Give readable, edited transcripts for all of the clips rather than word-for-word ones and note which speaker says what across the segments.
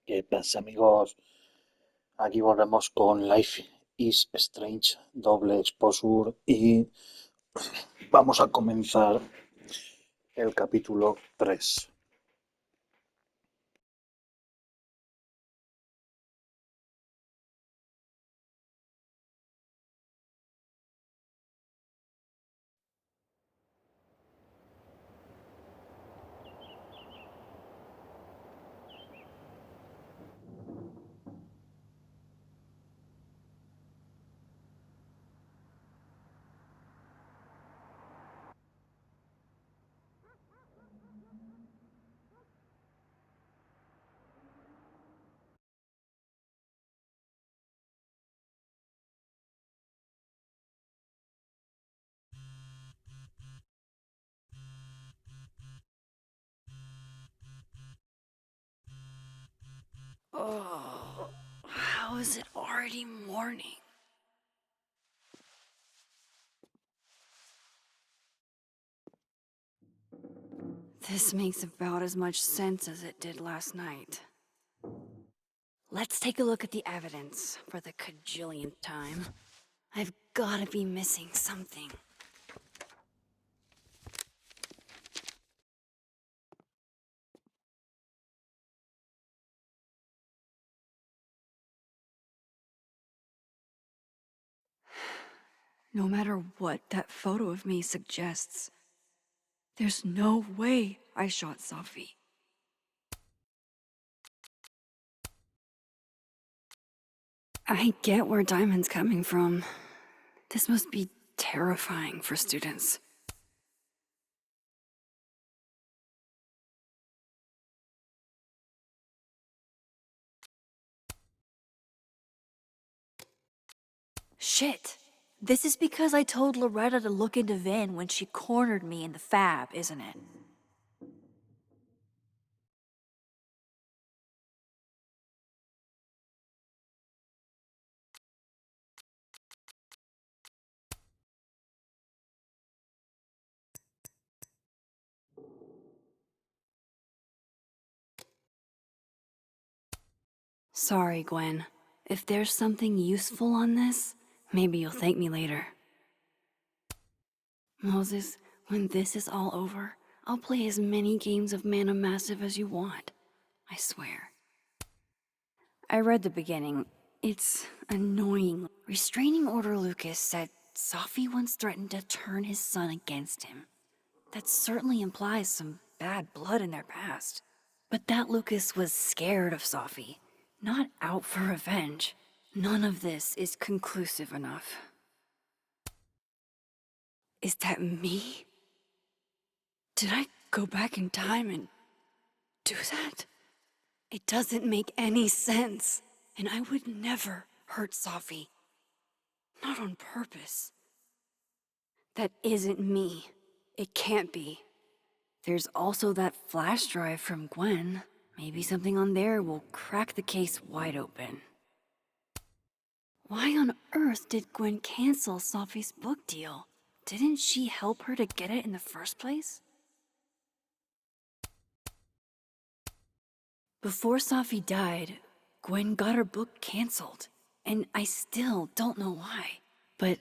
Speaker 1: ¿Qué pasa, amigos? Aquí volvemos con Life is Strange, doble exposure y vamos a comenzar el capítulo 3.
Speaker 2: Oh, how is it already morning? This makes about as much sense as it did last night. Let's take a look at the evidence for the cajillionth time. I've gotta be missing something. No matter what that photo of me suggests, there's no way I shot Sophie. I get where Diamond's coming from. This must be terrifying for students. Shit. This is because I told Loretta to look into Vin when she cornered me in the fab, isn't it? Sorry, Gwen. If there's something useful on this, maybe you'll thank me later. Moses, when this is all over, I'll play as many games of Mana Massive as you want. I swear. I read the beginning. It's annoying. Restraining Order Lucas said Sophie once threatened to turn his son against him. That certainly implies some bad blood in their past. But that Lucas was scared of Sophie, not out for revenge. None of this is conclusive enough. Is that me? Did I go back in time and do that? It doesn't make any sense. And I would never hurt Sophie. Not on purpose. That isn't me. It can't be. There's also that flash drive from Gwen. Maybe something on there will crack the case wide open. Why on earth did Gwen cancel Sophie's book deal? Didn't she help her to get it in the first place? Before Sophie died, Gwen got her book canceled, and I still don't know why. But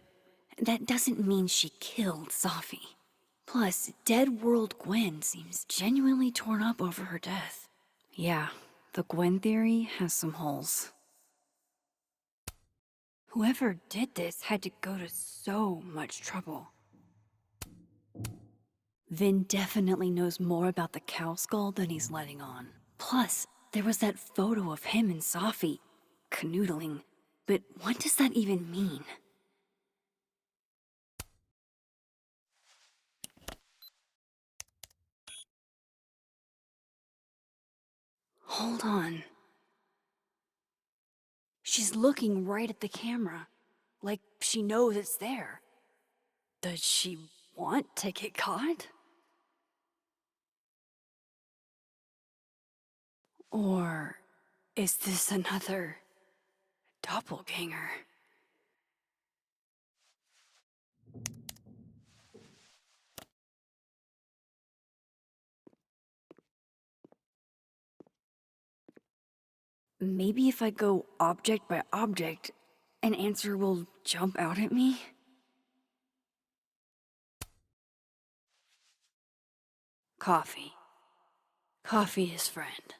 Speaker 2: that doesn't mean she killed Sophie. Plus, Dead World Gwen seems genuinely torn up over her death. Yeah, the Gwen theory has some holes. Whoever did this had to go to so much trouble. Vin definitely knows more about the cow skull than he's letting on. Plus, there was that photo of him and Sophie canoodling. But what does that even mean? Hold on. She's looking right at the camera, like she knows it's there. Does she want to get caught? Or is this another doppelganger? Maybe if I go object by object, an answer will jump out at me? Coffee. Coffee is friend.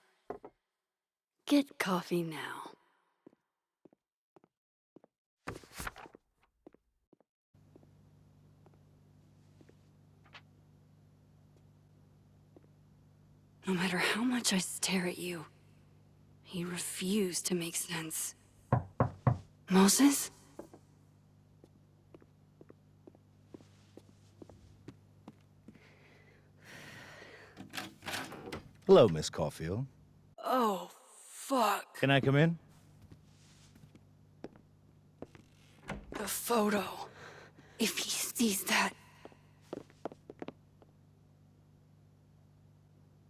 Speaker 2: Get coffee now. No matter how much I stare at you, you refuse to make sense. Moses?
Speaker 3: Hello, Miss Caulfield.
Speaker 2: Oh, fuck.
Speaker 3: Can I come in?
Speaker 2: The photo. If he sees that...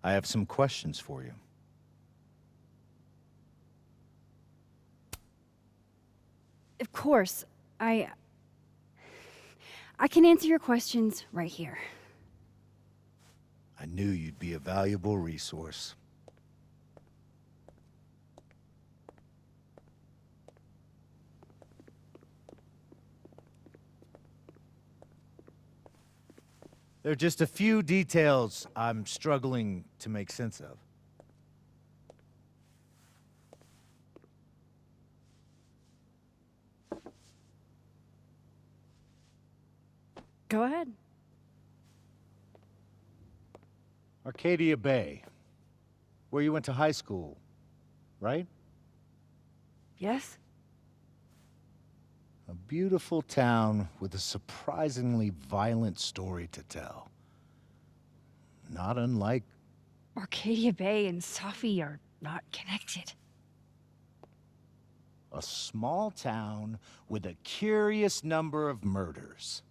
Speaker 3: I have some questions for you.
Speaker 2: Of course, I can answer your questions right here.
Speaker 3: I knew you'd be a valuable resource. There are just a few details I'm struggling to make sense of.
Speaker 2: Go ahead.
Speaker 3: Arcadia Bay, where you went to high school, right?
Speaker 2: Yes?
Speaker 3: A beautiful town with a surprisingly violent story to tell. Not unlike...
Speaker 2: Arcadia Bay and Safi are not connected.
Speaker 3: a small town with a curious number of murders.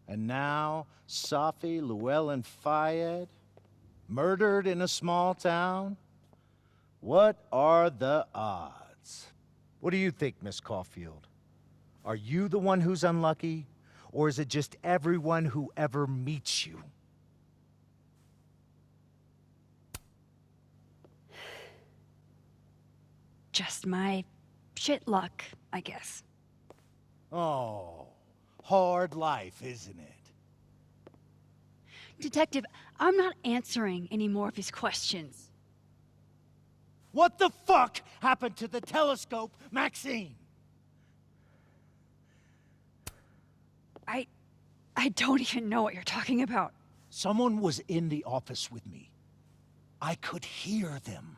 Speaker 3: And now, Safi, Llewellyn Fayed, murdered in a small town? What are the odds? What do you think, Miss Caulfield? Are you the one who's unlucky? Or is it just everyone who ever meets you?
Speaker 2: Just my shit luck, I guess.
Speaker 3: Oh, hard life, isn't it?
Speaker 2: Detective, I'm not answering any more of his questions.
Speaker 3: What the fuck happened to the telescope, Maxine?
Speaker 2: I don't even know what you're talking about.
Speaker 3: Someone was in the office with me. I could hear them.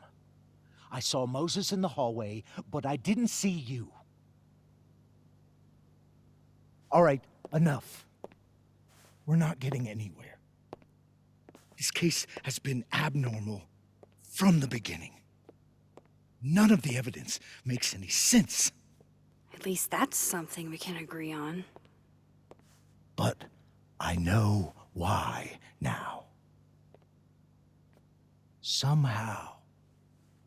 Speaker 3: I saw Moses in the hallway, but I didn't see you. All right, enough. We're not getting anywhere. This case has been abnormal from the beginning. None of the evidence makes any sense.
Speaker 2: At least that's something we can agree on.
Speaker 3: But I know why now. Somehow,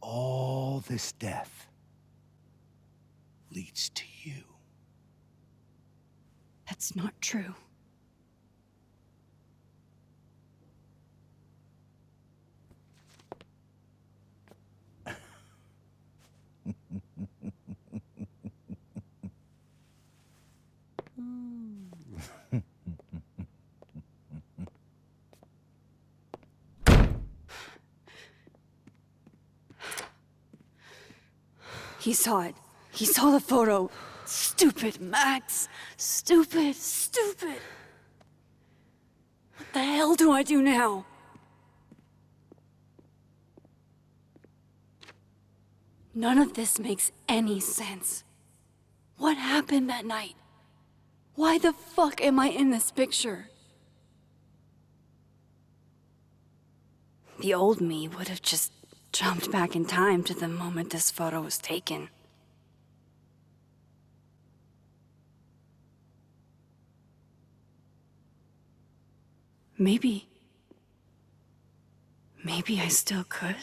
Speaker 3: all this death leads to you.
Speaker 2: That's not true. He saw it. He saw the photo. Stupid, Max. Stupid, stupid. What the hell do I do now? None of this makes any sense. What happened that night? Why the fuck am I in this picture? The old me would have just jumped back in time to the moment this photo was taken. Maybe I still could.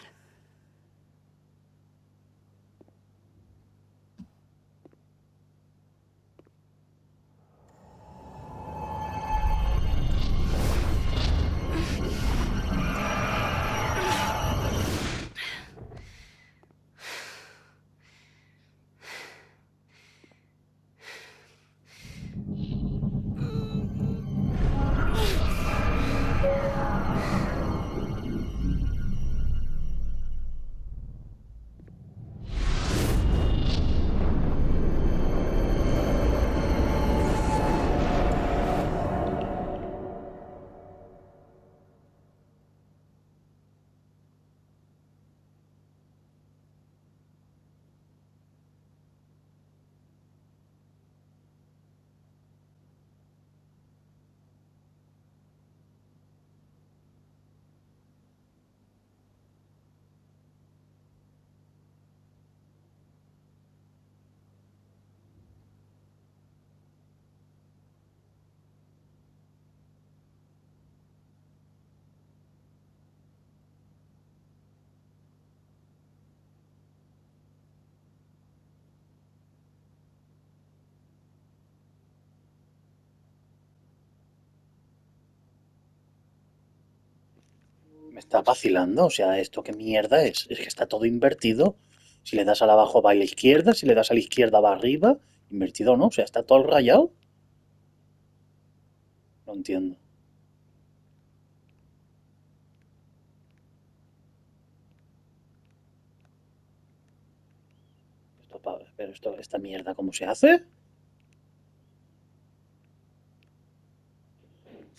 Speaker 1: Me está vacilando, o sea, ¿esto qué mierda es? Es que está todo invertido. Si le das al abajo va a la izquierda, si le das a la izquierda va arriba. Invertido no, o sea, está todo rayado. No entiendo. Pero esta mierda, ¿cómo se hace?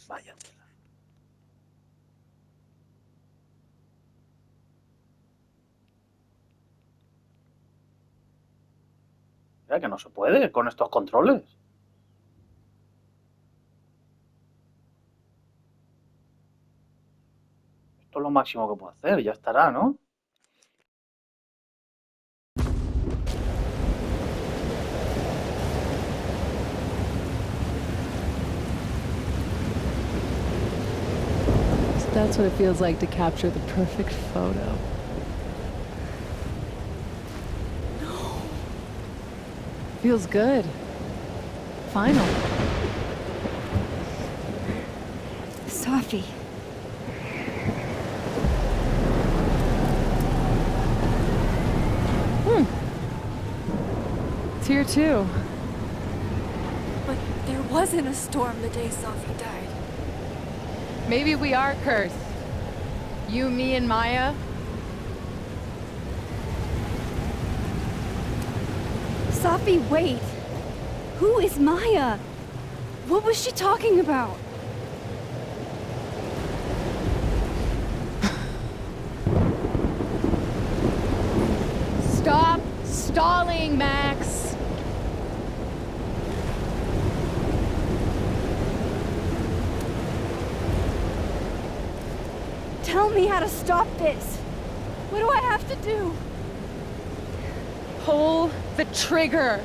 Speaker 1: Vaya. Mira que no se puede con estos controles. Esto es lo máximo que puedo hacer, ya estará, ¿no?
Speaker 4: So that's what it feels like to capture the perfect photo. No. Feels good. Final.
Speaker 2: Sophie.
Speaker 4: It's here too.
Speaker 5: But there wasn't a storm the day Sophie died.
Speaker 4: Maybe we are cursed. You, me, and Maya.
Speaker 2: Sophie, wait. Who is Maya? What was she talking about?
Speaker 4: Stop stalling, Max.
Speaker 2: Tell me how to stop this. What do I have to do?
Speaker 4: Pull the trigger.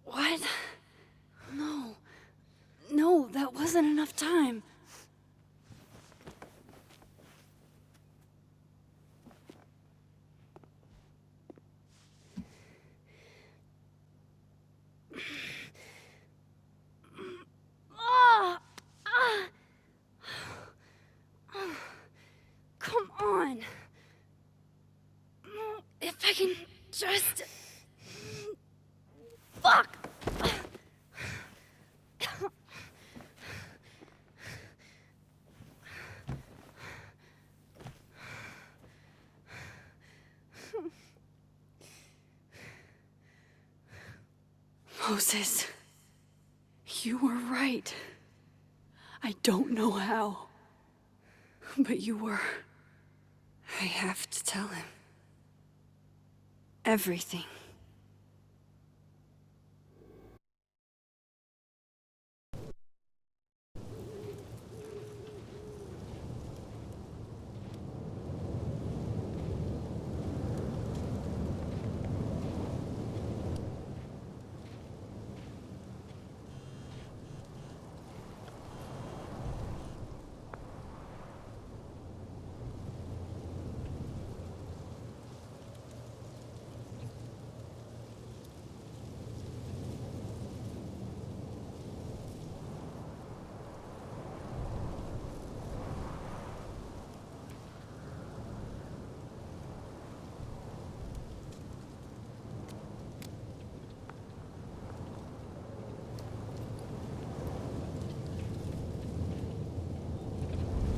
Speaker 2: What? No. No, that wasn't enough time. Ah! Ah! Come on. If I can just... Fuck! Moses, you were right. I don't know how, but you were. I have to tell him. Everything.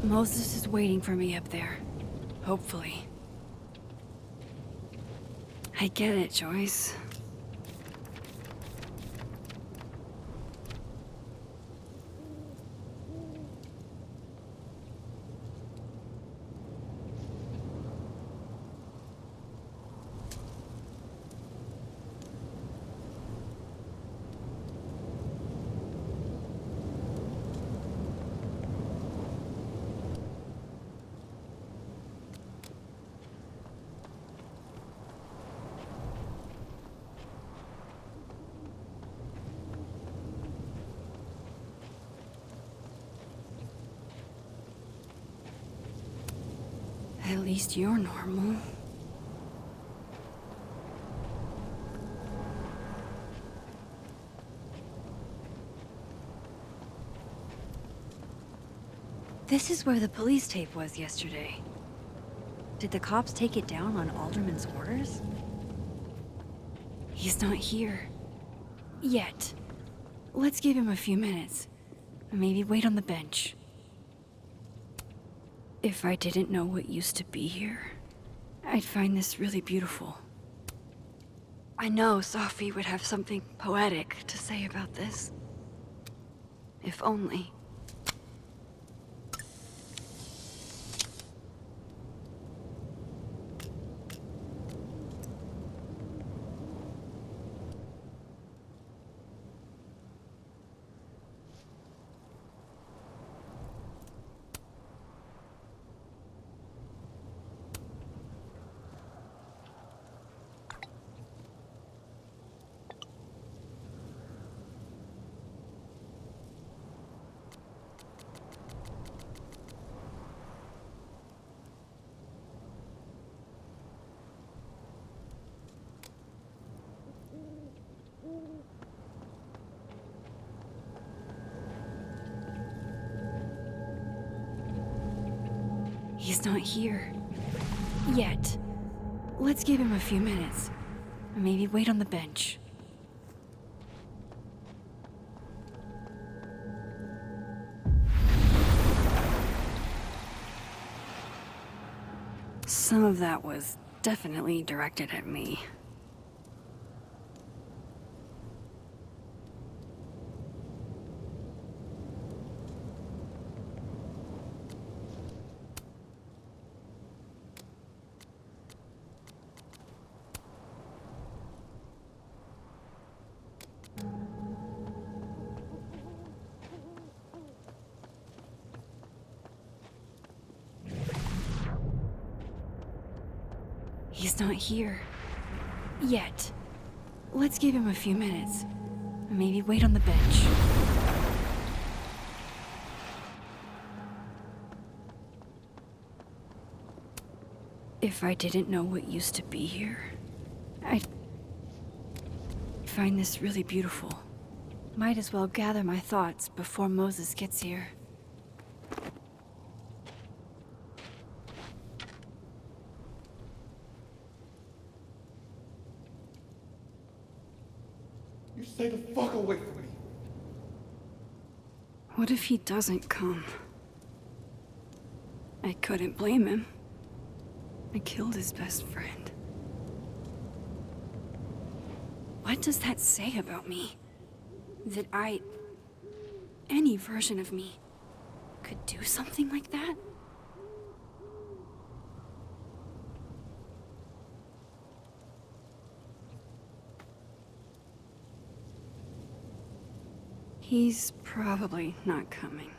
Speaker 2: Moses is waiting for me up there. Hopefully. I get it, Joyce. At least you're normal. This is where the police tape was yesterday. Did the cops take it down on Alderman's orders? He's not here. Yet. Let's give him a few minutes. Maybe wait on the bench. If I didn't know what used to be here, I'd find this really beautiful. I know Sophie would have something poetic to say about this. If only. He's not here. Yet. Let's give him a few minutes. Maybe wait on the bench. Some of that was definitely directed at me. He's not here. Yet. Let's give him a few minutes. Maybe wait on the bench. If I didn't know what used to be here, I'd find this really beautiful. Might as well gather my thoughts before Moses gets here.
Speaker 6: You stay the fuck away from me.
Speaker 2: What if he doesn't come? I couldn't blame him. I killed his best friend. What does that say about me? That any version of me, could do something like that? He's probably not coming.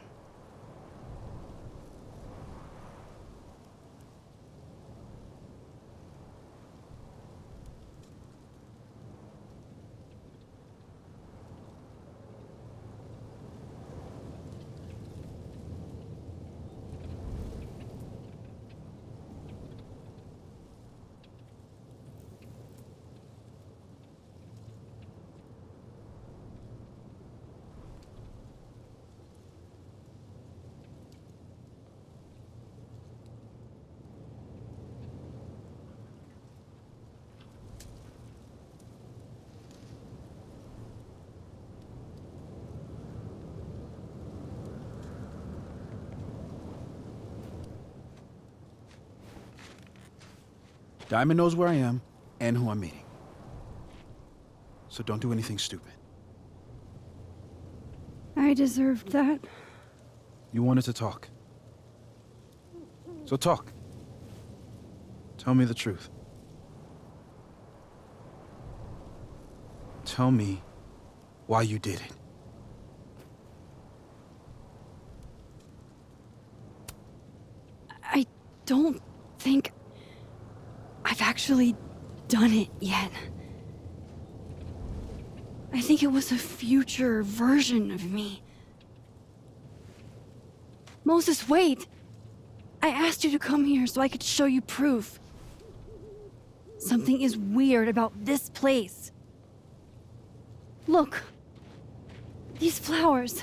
Speaker 6: Diamond knows where I am and who I'm meeting. So don't do anything stupid.
Speaker 2: I deserved that.
Speaker 6: You wanted to talk. So talk. Tell me the truth. Tell me why you did it.
Speaker 2: I don't think I've actually done it yet. I think it was a future version of me. Moses, wait! I asked you to come here so I could show you proof. Something is weird about this place. Look. These flowers.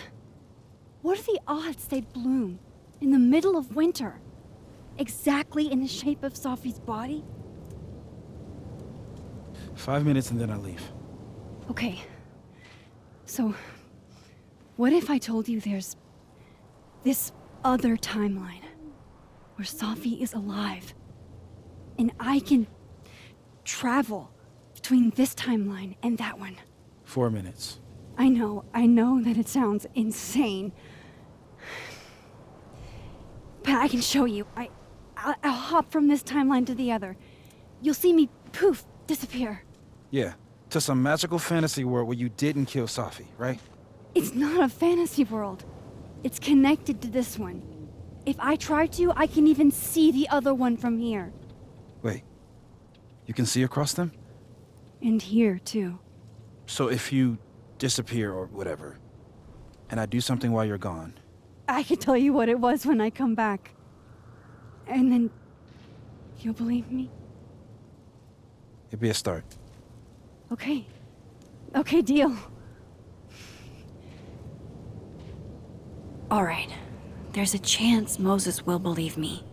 Speaker 2: What are the odds they'd bloom in the middle of winter? Exactly in the shape of Sophie's body?
Speaker 6: 5 minutes and then I leave.
Speaker 2: Okay. So, what if I told you there's this other timeline where Sophie is alive and I can travel between this timeline and that one?
Speaker 6: 4 minutes.
Speaker 2: I know that it sounds insane. But I can show you. I'll hop from this timeline to the other. You'll see me, poof, disappear.
Speaker 6: Yeah, to some magical fantasy world where you didn't kill Safi, right?
Speaker 2: It's not a fantasy world. It's connected to this one. If I try to, I can even see the other one from here.
Speaker 6: Wait, you can see across them?
Speaker 2: And here, too.
Speaker 6: So if you disappear or whatever, and I do something while you're gone,
Speaker 2: I can tell you what it was when I come back. And then you'll believe me?
Speaker 6: it'd be a start.
Speaker 2: Okay. Okay, deal. All right. There's a chance Moses will believe me.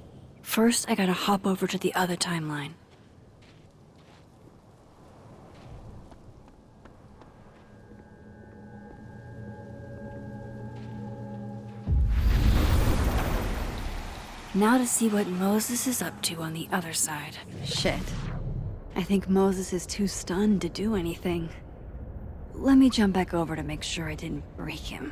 Speaker 2: First, I gotta hop over to the other timeline. Now to see what Moses is up to on the other side. Shit. I think Moses is too stunned to do anything. Let me jump back over to make sure I didn't break him.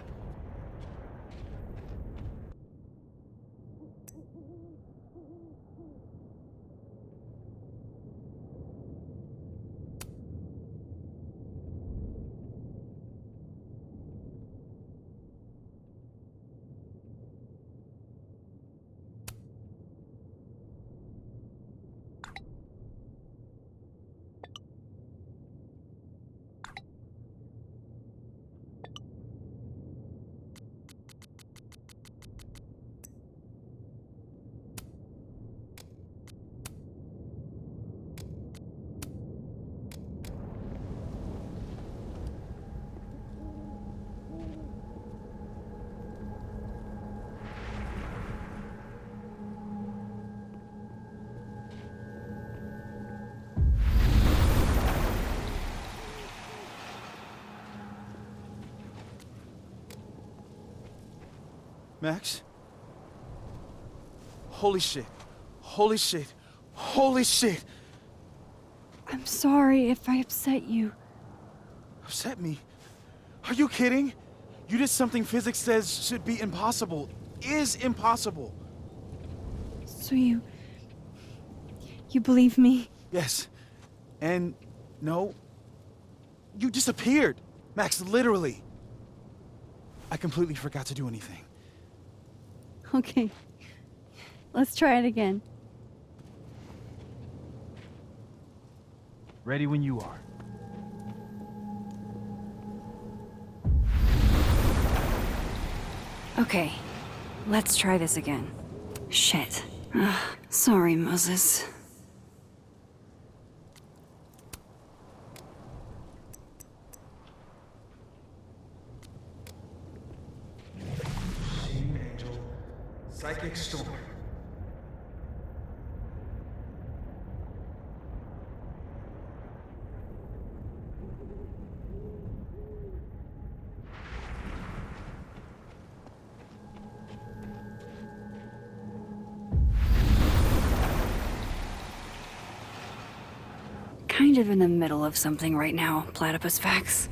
Speaker 6: Max? Holy shit. Holy shit. Holy shit!
Speaker 2: I'm sorry if I upset you.
Speaker 6: Upset me? Are you kidding? You did something physics says should be impossible. Is impossible.
Speaker 2: So you believe me?
Speaker 6: Yes. And no. You disappeared. Max, literally. I completely forgot to do anything.
Speaker 2: Okay. Let's try it again.
Speaker 6: Ready when you are.
Speaker 2: Okay. Let's try this again. Shit. Sorry, Moses.
Speaker 6: Psychic storm.
Speaker 2: Kind of in the middle of something right now, Platypus Facts.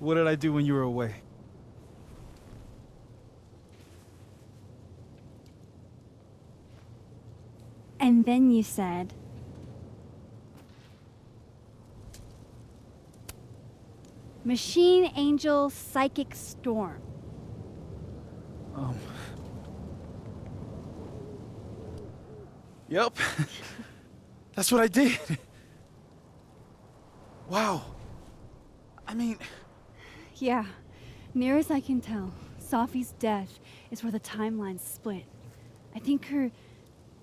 Speaker 6: What did I do when you were away?
Speaker 2: And then you said... Machine Angel Psychic Storm.
Speaker 6: Yep. That's what I did. Wow. I mean,
Speaker 2: Yeah, near as I can tell, Sophie's death is where the timelines split. I think her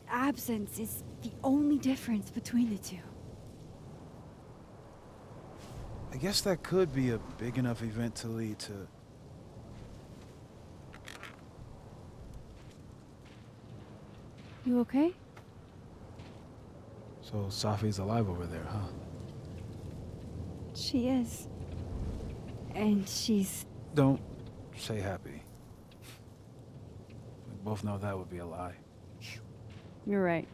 Speaker 2: absence is the only difference between the two.
Speaker 6: I guess that could be a big enough event to lead to...
Speaker 2: You okay?
Speaker 6: So Sophie's alive over there, huh?
Speaker 2: She is. And she's...
Speaker 6: Don't say happy. We both know that would be a lie.
Speaker 2: You're right.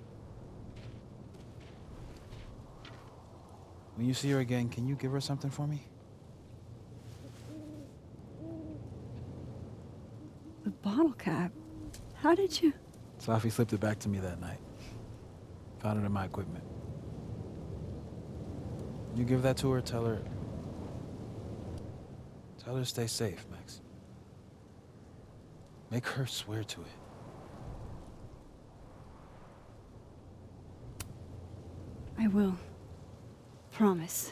Speaker 6: When you see her again, can you give her something for me?
Speaker 2: The bottle cap? How did you...
Speaker 6: Sophie slipped it back to me that night. Found it in my equipment. You give that to her, tell her to stay safe, Max. Make her swear to it.
Speaker 2: I will. Promise.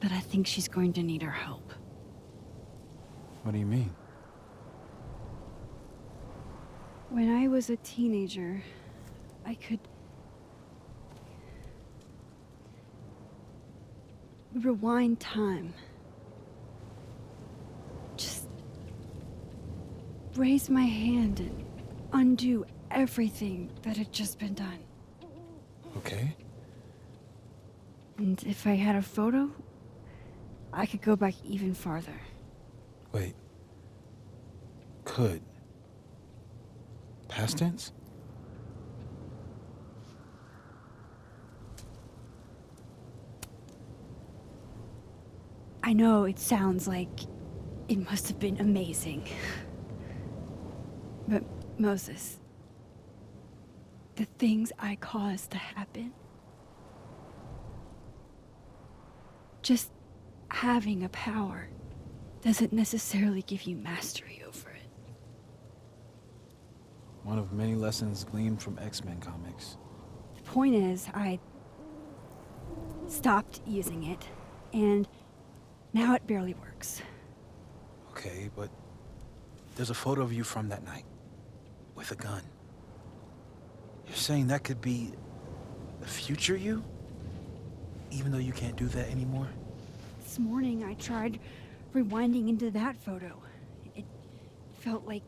Speaker 2: But I think she's going to need our help.
Speaker 6: What do you mean?
Speaker 2: When I was a teenager, I could... rewind time. Just raise my hand and undo everything that had just been done.
Speaker 6: Okay.
Speaker 2: And if I had a photo, I could go back even farther.
Speaker 6: Wait. Could. Past tense?
Speaker 2: I know it sounds like it must have been amazing. But Moses, the things I caused to happen, just having a power doesn't necessarily give you mastery over it.
Speaker 6: One of many lessons gleaned from X-Men comics.
Speaker 2: The point is, I stopped using it, and now it barely works.
Speaker 6: Okay, but there's a photo of you from that night. With a gun. You're saying that could be the future you? Even though you can't do that anymore?
Speaker 2: This morning I tried rewinding into that photo. It felt like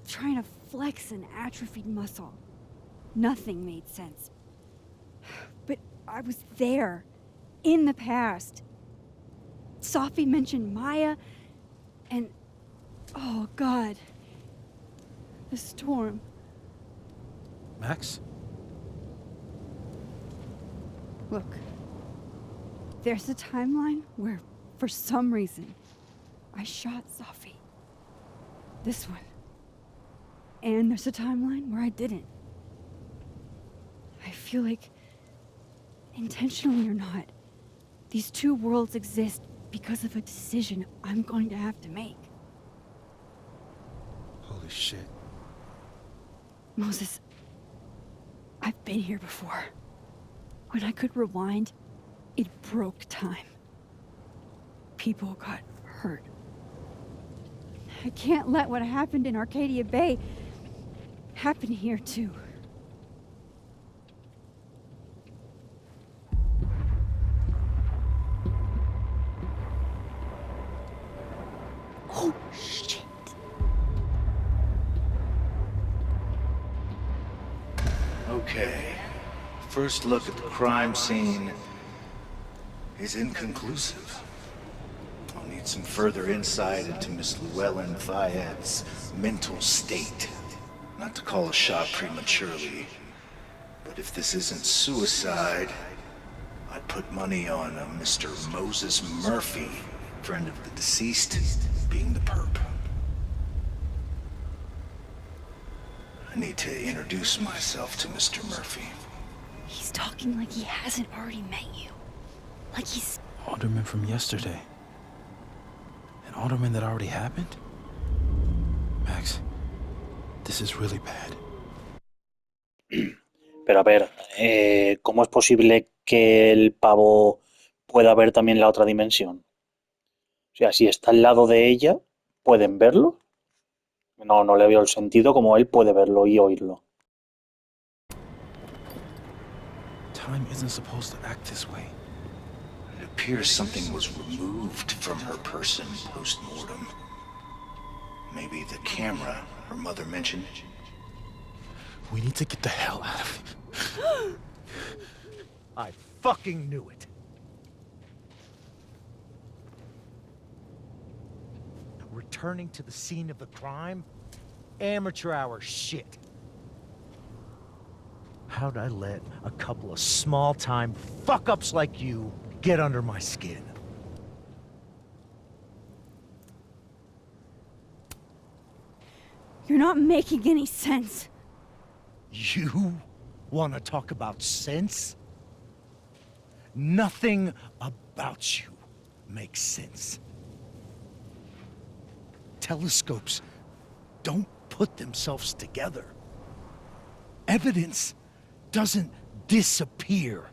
Speaker 2: trying to flex an atrophied muscle. Nothing made sense. But I was there, in the past. Sophie mentioned Maya, and oh God, the storm.
Speaker 6: Max?
Speaker 2: Look, there's a timeline where, for some reason, I shot Sophie. This one. And there's a timeline where I didn't. I feel like, intentionally or not, these two worlds exist because of a decision I'm going to have to make.
Speaker 6: Holy shit.
Speaker 2: Moses, I've been here before. When I could rewind, it broke time. People got hurt. I can't let what happened in Arcadia Bay happen here too. Oh, shit.
Speaker 3: Okay. First look at the crime scene is inconclusive. I'll need some further insight into Miss Llewellyn Fayette's mental state. Not to call a shot prematurely, but if this isn't suicide, I'd put money on a Mr. Moses Murphy, friend of the deceased, being the perp. I need to introduce myself to Mr. Murphy.
Speaker 2: He's talking like he hasn't already met you. Like he's...
Speaker 6: Alderman from yesterday. An alderman that already happened? Max, this is really bad.
Speaker 1: Pero a ver, ¿cómo es posible que el pavo pueda ver también la otra dimensión? O sea, si está al lado de ella, ¿pueden verlo? No, no le veo el sentido como él puede verlo y oírlo.
Speaker 6: Time isn't supposed to act this way.
Speaker 7: It appears something was removed from her person post-mortem. Maybe the camera her mother mentioned.
Speaker 6: We need to get the hell out of here.
Speaker 3: I fucking knew it. Returning to the scene of the crime? Amateur hour shit. How'd I let a couple of small-time fuck-ups like you get under my skin?
Speaker 2: You're not making any sense.
Speaker 3: You want to talk about sense? Nothing about you makes sense. Telescopes don't put themselves together. Evidence doesn't disappear.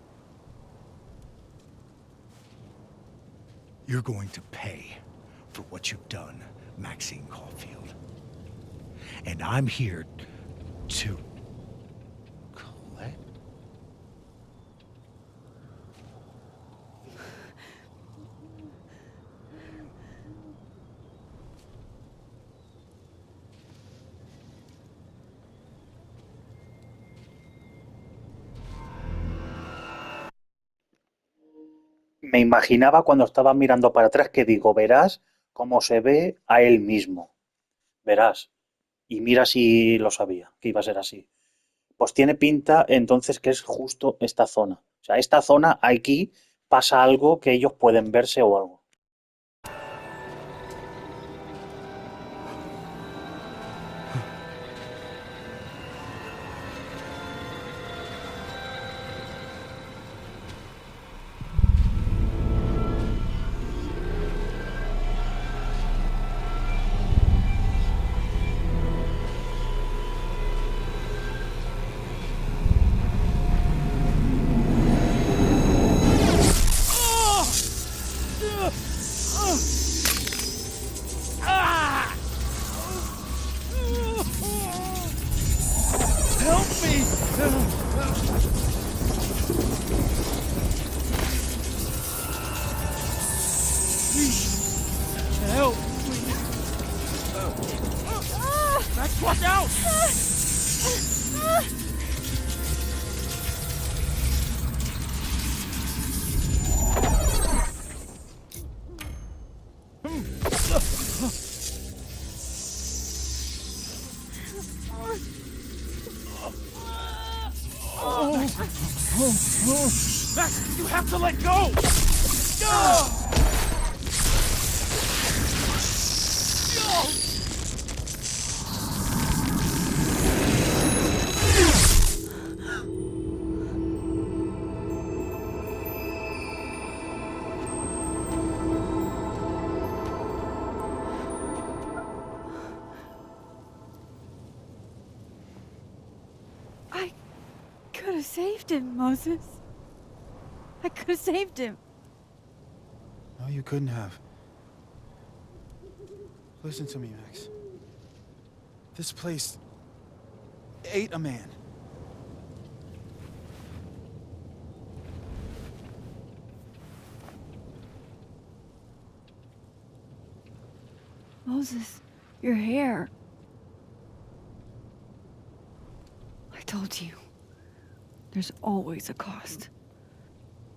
Speaker 3: You're going to pay for what you've done, Maxine Caulfield. And I'm here to collect.
Speaker 1: Me imaginaba cuando estaba mirando para atrás que digo, verás cómo se ve a él mismo. Verás. Y mira si lo sabía, que iba a ser así. Pues tiene pinta entonces que es justo esta zona. O sea, esta zona, aquí pasa algo que ellos pueden verse o algo.
Speaker 3: Help me! Help! Max, watch out! Max, you have to let go!
Speaker 2: I could have saved him, Moses. I could have saved him.
Speaker 6: No, you couldn't have. Listen to me, Max. This place ate a man.
Speaker 2: Moses, your hair. I told you. There's always a cost.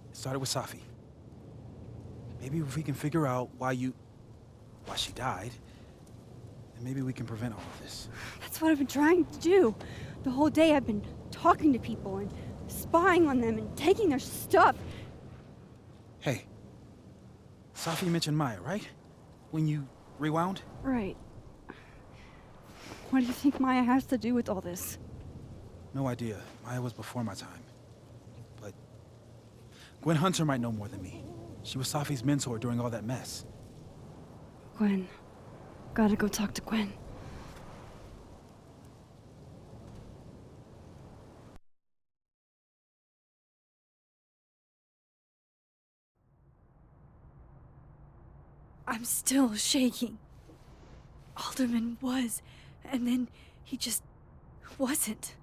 Speaker 6: It started with Safi. Maybe if we can figure out why she died, then maybe we can prevent all of this.
Speaker 2: That's what I've been trying to do. The whole day I've been talking to people and spying on them and taking their stuff.
Speaker 6: Hey, Safi mentioned Maya, right? When you rewound?
Speaker 2: Right. What do you think Maya has to do with all this?
Speaker 6: No idea. Maya was before my time. But Gwen Hunter might know more than me. She was Safi's mentor during all that mess.
Speaker 2: Gwen. Gotta go talk to Gwen.
Speaker 5: I'm still shaking. Alderman was, and then he just wasn't.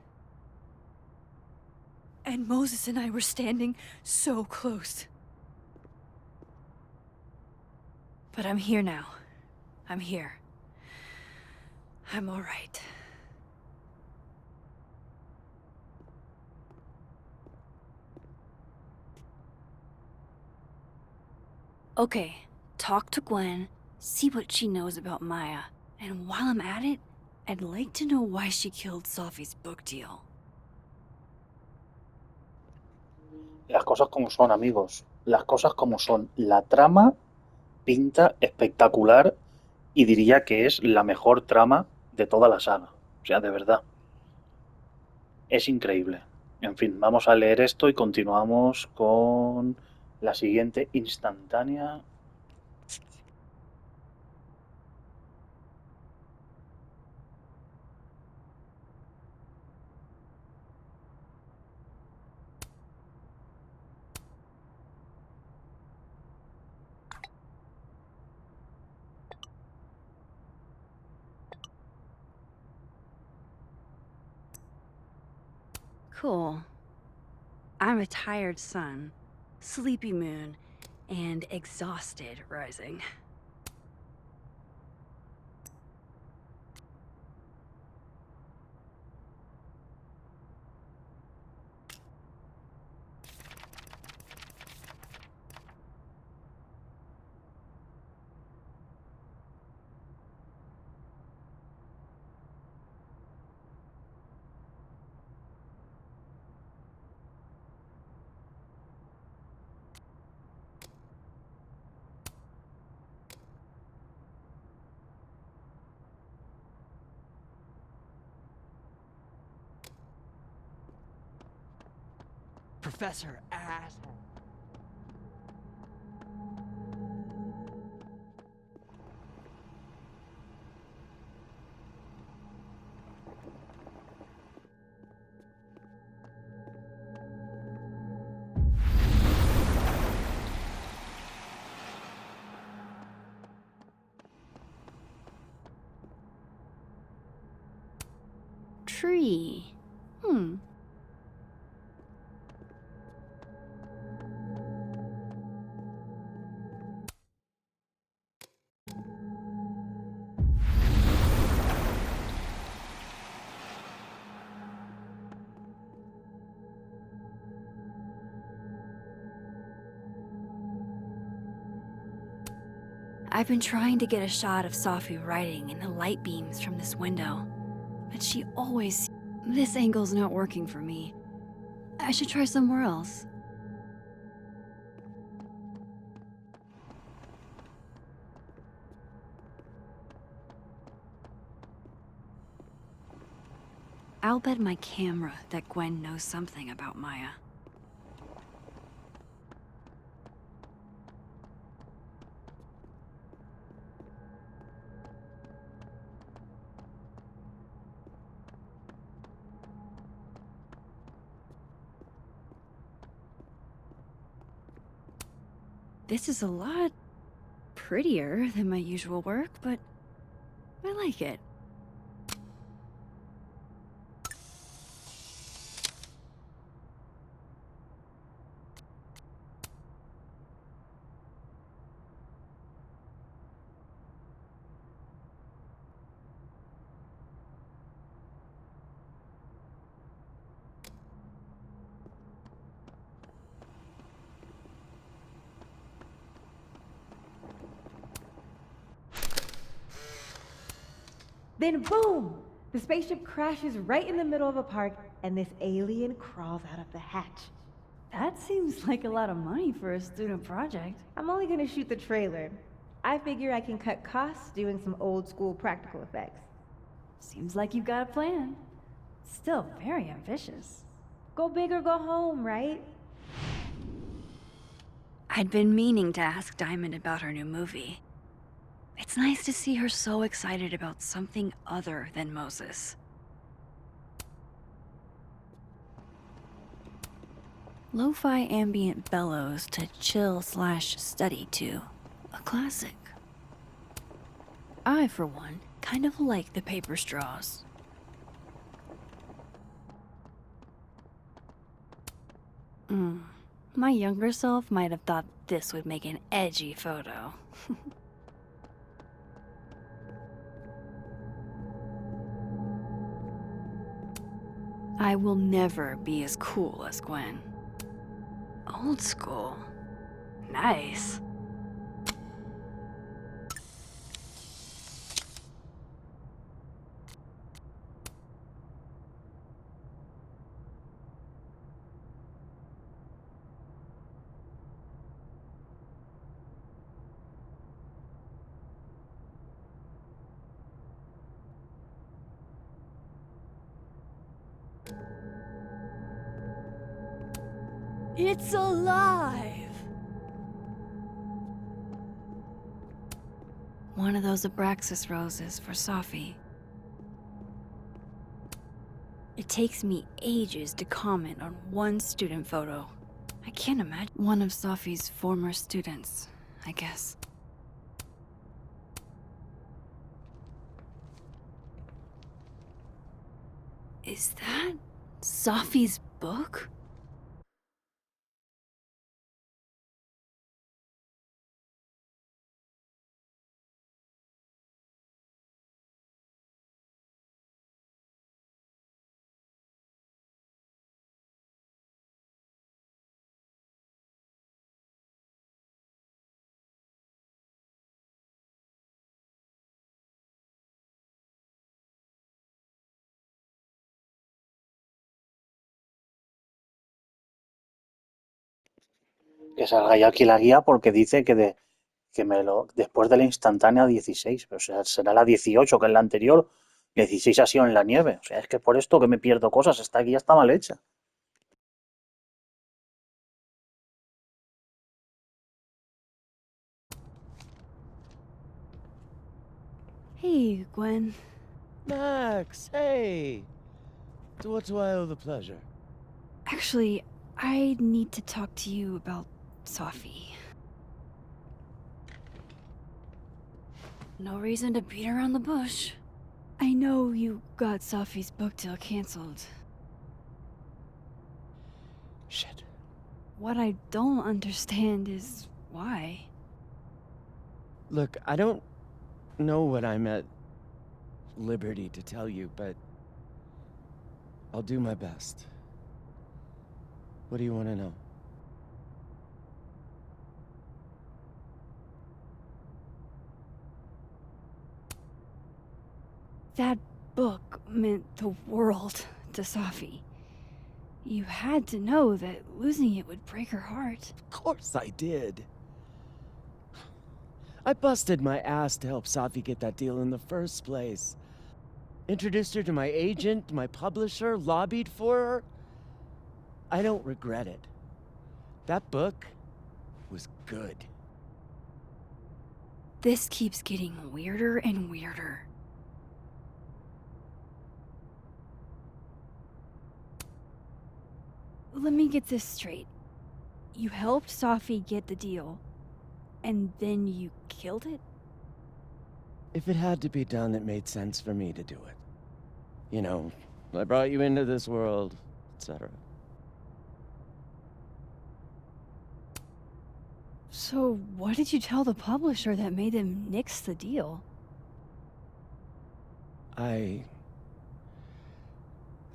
Speaker 5: And Moses and I were standing so close. But I'm here now. I'm here. I'm all right.
Speaker 2: Okay, talk to Gwen, see what she knows about Maya. And while I'm at it, I'd like to know why she killed Sophie's book deal.
Speaker 1: Las cosas como son, amigos. Las cosas como son. La trama pinta espectacular y diría que es la mejor trama de toda la saga. O sea, de verdad. Es increíble. En fin, vamos a leer esto y continuamos con la siguiente instantánea.
Speaker 2: Cool. I'm a tired sun, sleepy moon, and exhausted rising.
Speaker 8: Professor Asshole.
Speaker 2: Tree. I've been trying to get a shot of Sophie writing in the light beams from this window, but she always... This angle's not working for me. I should try somewhere else. I'll bet my camera that Gwen knows something about Maya. This is a lot prettier than my usual work, but I like it.
Speaker 9: Then boom! The spaceship crashes right in the middle of a park, and this alien crawls out of the hatch.
Speaker 2: That seems like a lot of money for a student project.
Speaker 9: I'm only gonna shoot the trailer. I figure I can cut costs doing some old school practical effects.
Speaker 2: Seems like you've got a plan. Still very ambitious.
Speaker 9: Go big or go home, right?
Speaker 2: I'd been meaning to ask Diamond about her new movie. It's nice to see her so excited about something other than Moses. Lo-fi ambient bellows to chill/study to. A classic. I, for one, kind of like the paper straws. My younger self might have thought this would make an edgy photo. I will never be as cool as Gwen. Old school. Nice.
Speaker 5: It's alive!
Speaker 2: One of those Abraxas roses for Safi. It takes me ages to comment on one student photo. I can't imagine one of Safi's former students, I guess. Is that Safi's book?
Speaker 1: Que salga ya aquí la guía porque dice que después de la instantánea 16, o sea, será la 18 que es la anterior, 16 ha sido en la nieve. O sea, es que por esto que me pierdo cosas, esta guía está mal hecha.
Speaker 2: Hey, Gwen.
Speaker 8: Max, hey! To what do I owe the pleasure?
Speaker 2: Actually, I need to talk to you about Safi. No reason to beat around the bush. I know you got Safi's book deal canceled.
Speaker 8: Shit.
Speaker 2: What I don't understand is why.
Speaker 8: Look, I don't know what I'm at liberty to tell you, but I'll do my best. What do you want to know?
Speaker 2: That book meant the world to Safi. You had to know that losing it would break her heart.
Speaker 8: Of course I did. I busted my ass to help Safi get that deal in the first place. Introduced her to my agent, my publisher, lobbied for her. I don't regret it. That book was good.
Speaker 2: This keeps getting weirder and weirder. Let me get this straight. You helped Safi get the deal, and then you killed it?
Speaker 8: If it had to be done, it made sense for me to do it. You know, I brought you into this world, etc.
Speaker 2: So, what did you tell the publisher that made them nix the deal?
Speaker 8: I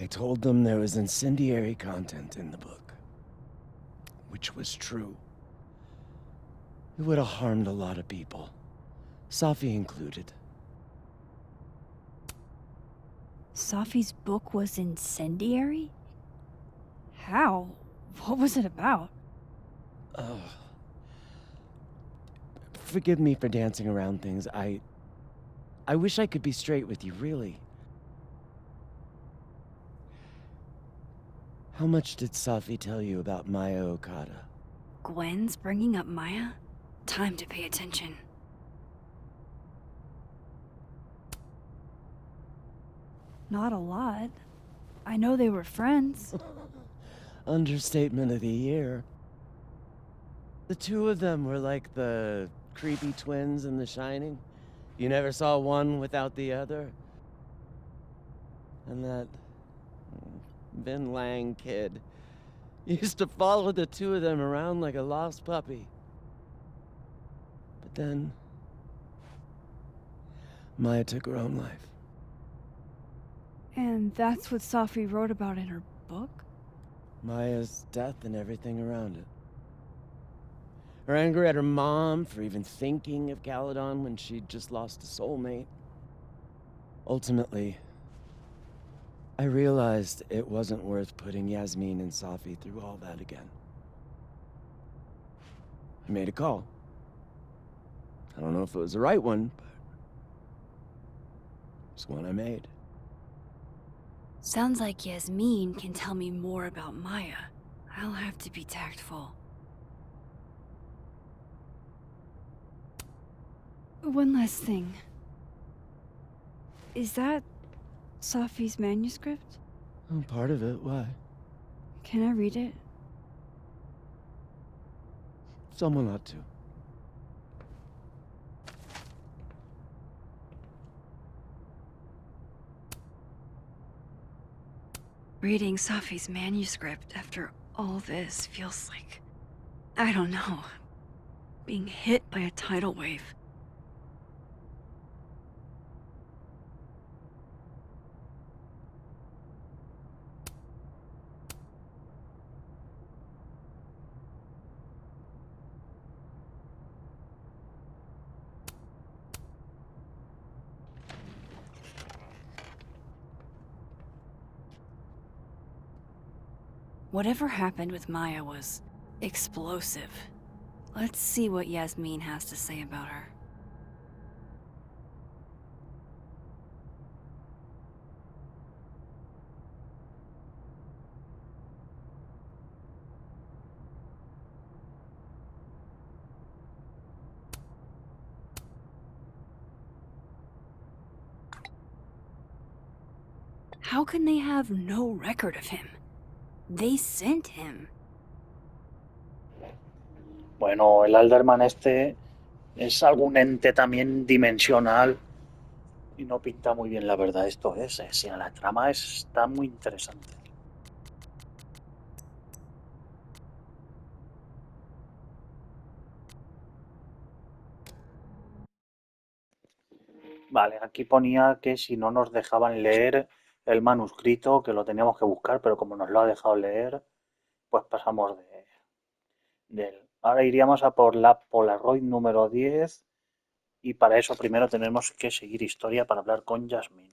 Speaker 8: told them there was incendiary content in the book. Which was true. It would have harmed a lot of people. Safi included.
Speaker 2: Safi's book was incendiary? How? What was it about?
Speaker 8: Forgive me for dancing around things. I wish I could be straight with you, really. How much did Safi tell you about Maya Okada?
Speaker 2: Gwen's bringing up Maya? Time to pay attention. Not a lot. I know they were friends.
Speaker 8: Understatement of the year. The two of them were like the creepy twins in The Shining. You never saw one without the other? And that Vin Lang kid used to follow the two of them around like a lost puppy. But then Maya took her own life.
Speaker 2: And that's what Safi wrote about in her book?
Speaker 8: Maya's death and everything around it. Her anger at her mom for even thinking of Caledon when she'd just lost a soulmate. Ultimately, I realized it wasn't worth putting Yasmin and Safi through all that again. I made a call. I don't know if it was the right one, but it's one I made.
Speaker 2: Sounds like Yasmin can tell me more about Maya. I'll have to be tactful. One last thing. Is that Safi's manuscript?
Speaker 8: Oh, part of it, why?
Speaker 2: Can I read it?
Speaker 8: Someone ought to.
Speaker 2: Reading Safi's manuscript after all this feels like, I don't know, being hit by a tidal wave. Whatever happened with Maya was explosive. Let's see what Yasmin has to say about her. How can they have no record of him? They sent him.
Speaker 1: Bueno, el Alderman este es algún ente también dimensional y no pinta muy bien, la verdad, esto es. Sí, la trama está muy interesante. Vale, aquí ponía que si no nos dejaban leer el manuscrito, que lo teníamos que buscar, pero como nos lo ha dejado leer, pues pasamos de él. Ahora iríamos a por la Polaroid número 10 y para eso primero tenemos que seguir historia para hablar con Yasmin.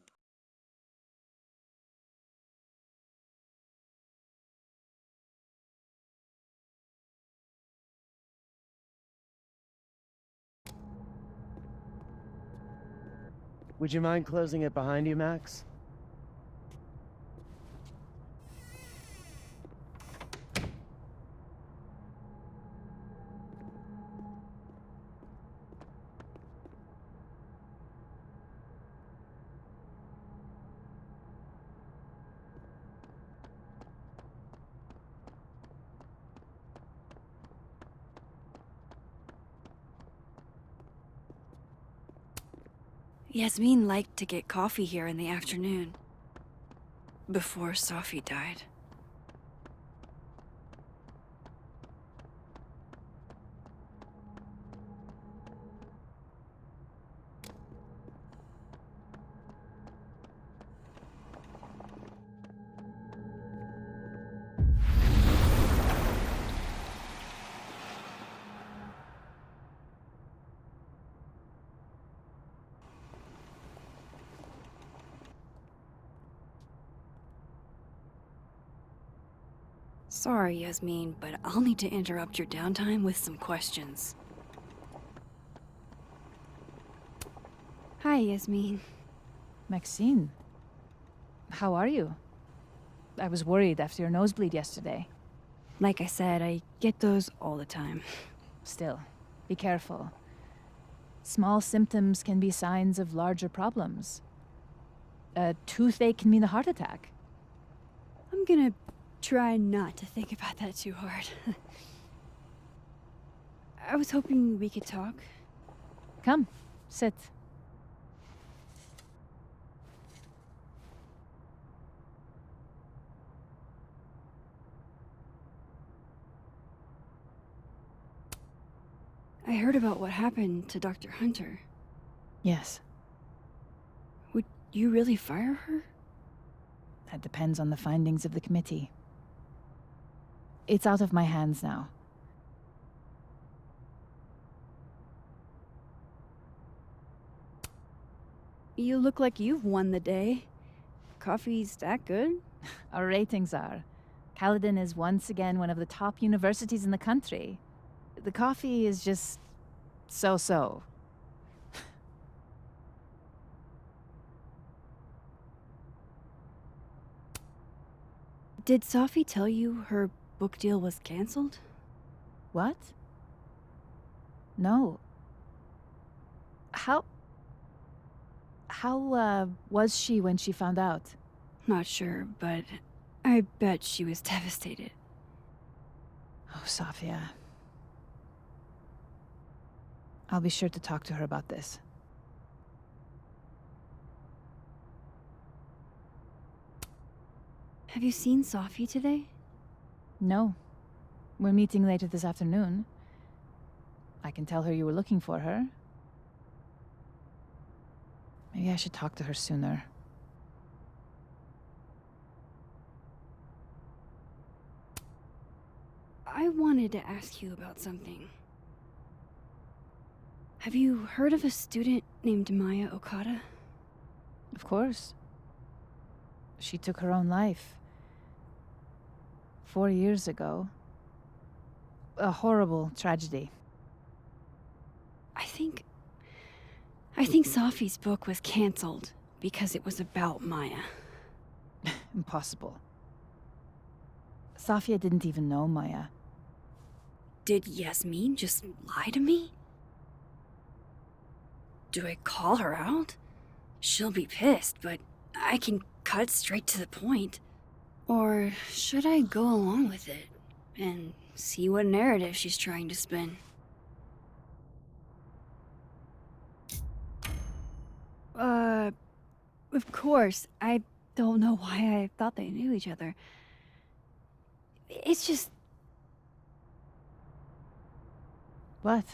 Speaker 8: Would you mind closing it behind you, Max?
Speaker 2: Yasmin liked to get coffee here in the afternoon. Before Safi died. Sorry, Yasmin, but I'll need to interrupt your downtime with some questions. Hi, Yasmin.
Speaker 10: Maxine, how are you? I was worried after your nosebleed yesterday.
Speaker 2: Like I said, I get those all the time.
Speaker 10: Still, be careful. Small symptoms can be signs of larger problems. A toothache can mean a heart attack.
Speaker 2: I'm gonna try not to think about that too hard. I was hoping we could talk.
Speaker 10: Come, sit.
Speaker 2: I heard about what happened to Dr. Hunter.
Speaker 10: Yes,
Speaker 2: Would you really fire her?
Speaker 10: that depends on the findings of the committee. It's out of my hands now.
Speaker 2: You look like you've won the day. Coffee's that good?
Speaker 10: Our ratings are. Caledon is once again one of the top universities in the country. The coffee is just so-so.
Speaker 2: Did Safi tell you her book deal was canceled?
Speaker 10: What? No. How was she when she found out?
Speaker 2: Not sure, but I bet she was devastated.
Speaker 10: Oh, Safia. I'll be sure to talk to her about this.
Speaker 2: Have you seen Safi today?
Speaker 10: No. We're meeting later this afternoon. I can tell her you were looking for her. Maybe I should talk to her sooner.
Speaker 2: I wanted to ask you about something. Have you heard of a student named Maya Okada?
Speaker 10: Of course. She took her own life. 4 years ago. A horrible tragedy.
Speaker 2: I think Safi's book was canceled because it was about Maya.
Speaker 10: Impossible. Safia didn't even know Maya.
Speaker 2: Did Yasmin just lie to me? Do I call her out? She'll be pissed, but I can cut straight to the point. Or should I go along with it and see what narrative she's trying to spin? Of course. I don't know why I thought they knew each other. It's just...
Speaker 10: What?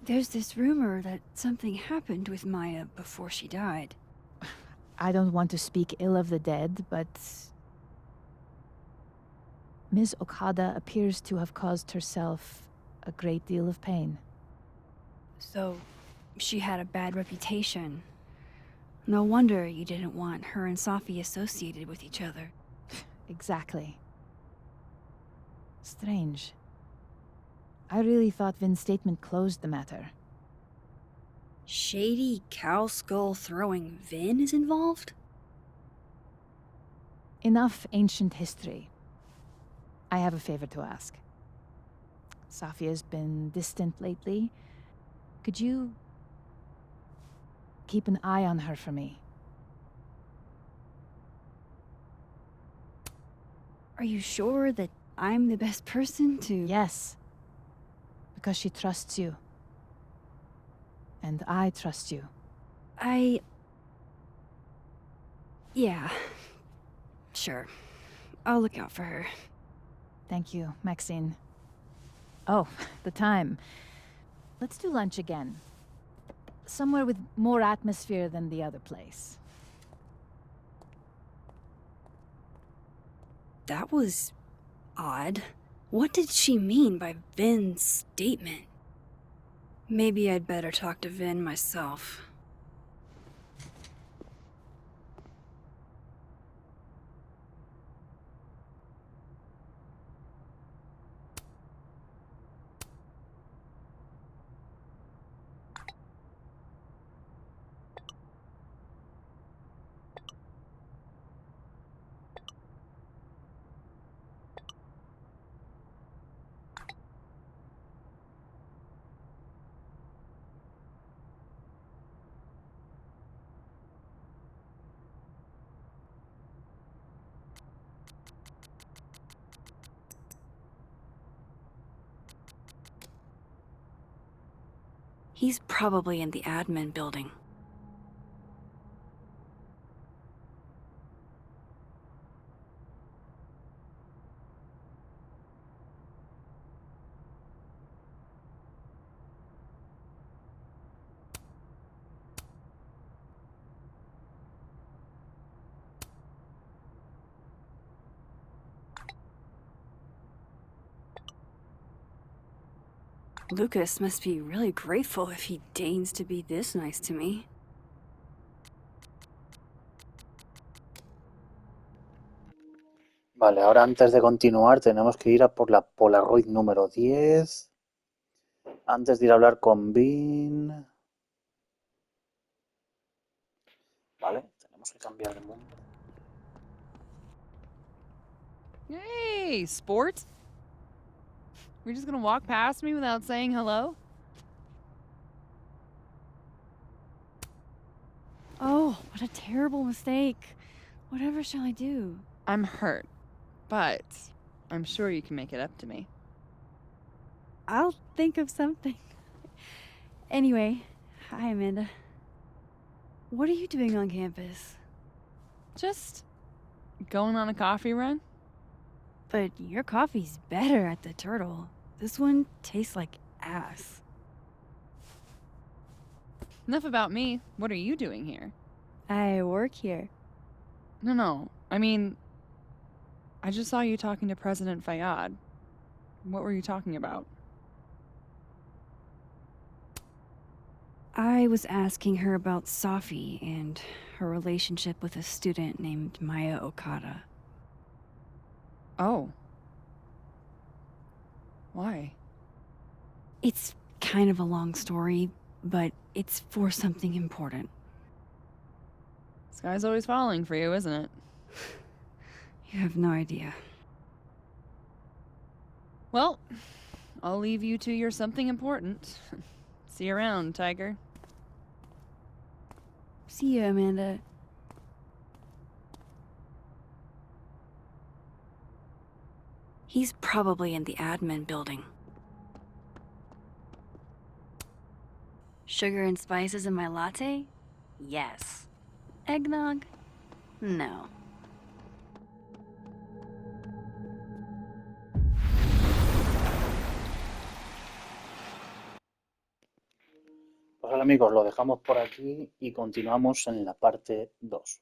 Speaker 2: There's this rumor that something happened with Maya before she died.
Speaker 10: I don't want to speak ill of the dead, but... Ms. Okada appears to have caused herself a great deal of pain.
Speaker 2: So, she had a bad reputation. No wonder you didn't want her and Safi associated with each other.
Speaker 10: Exactly. Strange. I really thought Vin's statement closed the matter.
Speaker 2: Shady cow skull throwing Vin is involved?
Speaker 10: Enough ancient history. I have a favor to ask. Safia's been distant lately. Could you keep an eye on her for me?
Speaker 2: Are you sure that I'm the best person to...
Speaker 10: Yes. Because she trusts you. And I trust you.
Speaker 2: Yeah. Sure. I'll look out for her.
Speaker 10: Thank you, Maxine. Oh, the time. Let's do lunch again. Somewhere with more atmosphere than the other place.
Speaker 2: That was... odd. What did she mean by Vin's statement? Maybe I'd better talk to Vin myself. He's probably in the admin building. Lucas must be really grateful if he deigns to be this nice to me.
Speaker 1: Vale, ahora antes de continuar tenemos que ir a por la Polaroid número 10. Antes de ir a hablar con Bean. Vale, tenemos que cambiar de mundo.
Speaker 4: Hey, sport. We're just gonna walk past me without saying hello?
Speaker 2: Oh, what a terrible mistake. Whatever shall I do?
Speaker 4: I'm hurt, but I'm sure you can make it up to me.
Speaker 2: I'll think of something. Anyway, hi, Amanda. What are you doing on campus?
Speaker 4: Just going on a coffee run?
Speaker 2: But your coffee's better at the Turtle. This one tastes like ass.
Speaker 4: Enough about me. What are you doing here?
Speaker 2: I work here.
Speaker 4: No. I mean, I just saw you talking to President Fayyad. What were you talking about?
Speaker 2: I was asking her about Safi and her relationship with a student named Maya Okada.
Speaker 4: Oh. Why?
Speaker 2: It's kind of a long story, but it's for something important.
Speaker 4: Sky's always falling for you, isn't it?
Speaker 2: You have no idea.
Speaker 4: Well, I'll leave you to your something important. See you around, Tiger.
Speaker 2: See you, Amanda. He's probably in the admin building. Sugar and spices in my latte? Yes. Eggnog? No.
Speaker 1: Pues vale, amigos, lo dejamos por aquí y continuamos en la parte 2.